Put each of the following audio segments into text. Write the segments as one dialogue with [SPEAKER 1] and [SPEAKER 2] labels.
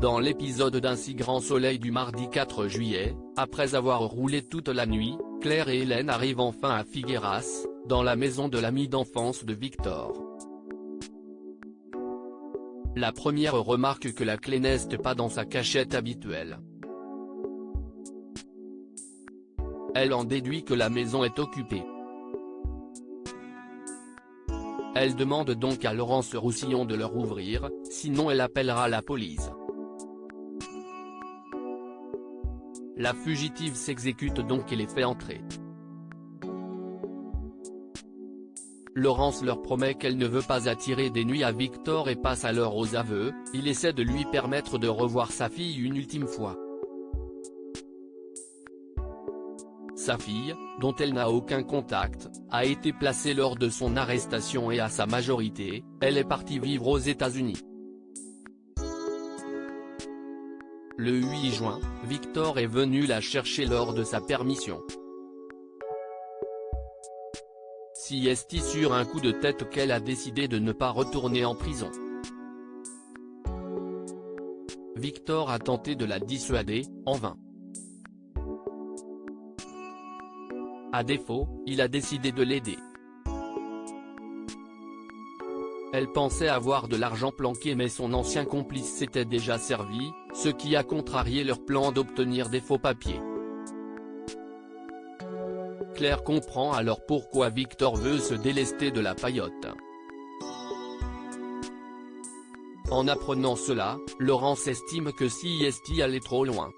[SPEAKER 1] Dans l'épisode d'Un si grand soleil du mardi 4 juillet, après avoir roulé toute la nuit, Claire et Hélène arrivent enfin à Figueras, dans la maison de l'ami d'enfance de Victor. La première remarque que la clé n'est pas dans sa cachette habituelle. Elle en déduit que la maison est occupée. Elle demande donc à Laurence Roussillon de leur ouvrir, sinon elle appellera la police. La fugitive s'exécute donc et les fait entrer. Laurence leur promet qu'elle ne veut pas attirer des nuits à Victor et passe alors aux aveux. Il essaie de lui permettre de revoir sa fille une ultime fois. Sa fille, dont elle n'a aucun contact, a été placée lors de son arrestation et à sa majorité, elle est partie vivre aux États-Unis. Le 8 juin, Victor est venu la chercher lors de sa permission. Si est sur un coup de tête qu'elle a décidé de ne pas retourner en prison. Victor a tenté de la dissuader, en vain. À défaut, il a décidé de l'aider. Elle pensait avoir de l'argent planqué mais son ancien complice s'était déjà servi, ce qui a contrarié leur plan d'obtenir des faux papiers. Claire comprend alors pourquoi Victor veut se délester de la paillote. En apprenant cela, Laurence estime que CIST allait trop loin.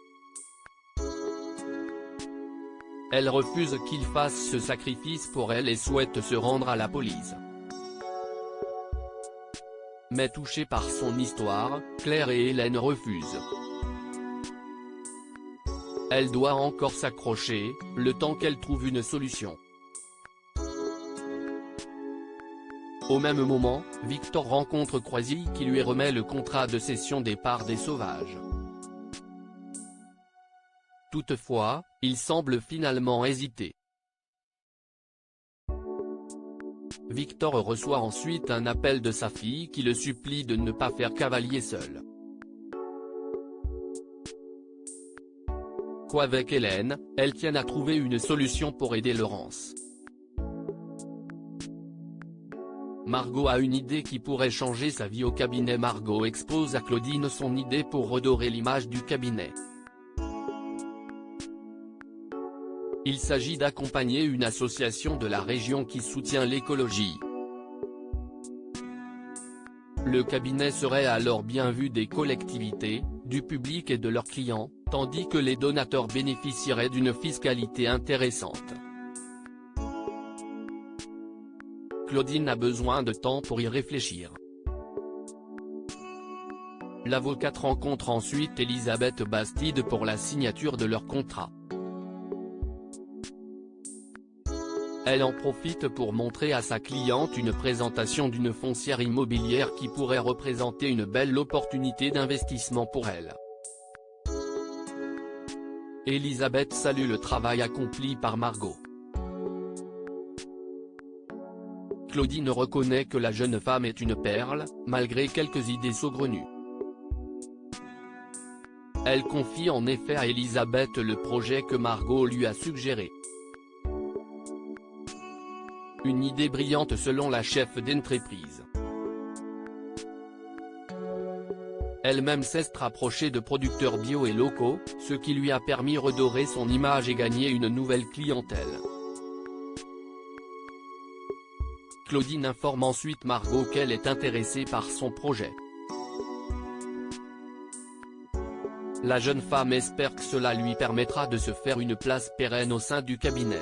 [SPEAKER 1] Elle refuse qu'il fasse ce sacrifice pour elle et souhaite se rendre à la police. Mais touchée par son histoire, Claire et Hélène refusent. Elle doit encore s'accrocher, le temps qu'elle trouve une solution. Au même moment, Victor rencontre Croisy qui lui remet le contrat de cession des parts des Sauvages. Toutefois, il semble finalement hésiter. Victor reçoit ensuite un appel de sa fille qui le supplie de ne pas faire cavalier seul. Qu'avec Hélène, elles tiennent à trouver une solution pour aider Laurence. Margot a une idée qui pourrait changer sa vie au cabinet. Margot expose à Claudine son idée pour redorer l'image du cabinet. Il s'agit d'accompagner une association de la région qui soutient l'écologie. Le cabinet serait alors bien vu des collectivités, du public et de leurs clients, tandis que les donateurs bénéficieraient d'une fiscalité intéressante. Claudine a besoin de temps pour y réfléchir. L'avocate rencontre ensuite Elisabeth Bastide pour la signature de leur contrat. Elle en profite pour montrer à sa cliente une présentation d'une foncière immobilière qui pourrait représenter une belle opportunité d'investissement pour elle. Elisabeth salue le travail accompli par Margot. Claudine reconnaît que la jeune femme est une perle, malgré quelques idées saugrenues. Elle confie en effet à Elisabeth le projet que Margot lui a suggéré. Une idée brillante selon la chef d'entreprise. Elle-même s'est rapprochée de producteurs bio et locaux, ce qui lui a permis de redorer son image et gagner une nouvelle clientèle. Claudine informe ensuite Margot qu'elle est intéressée par son projet. La jeune femme espère que cela lui permettra de se faire une place pérenne au sein du cabinet.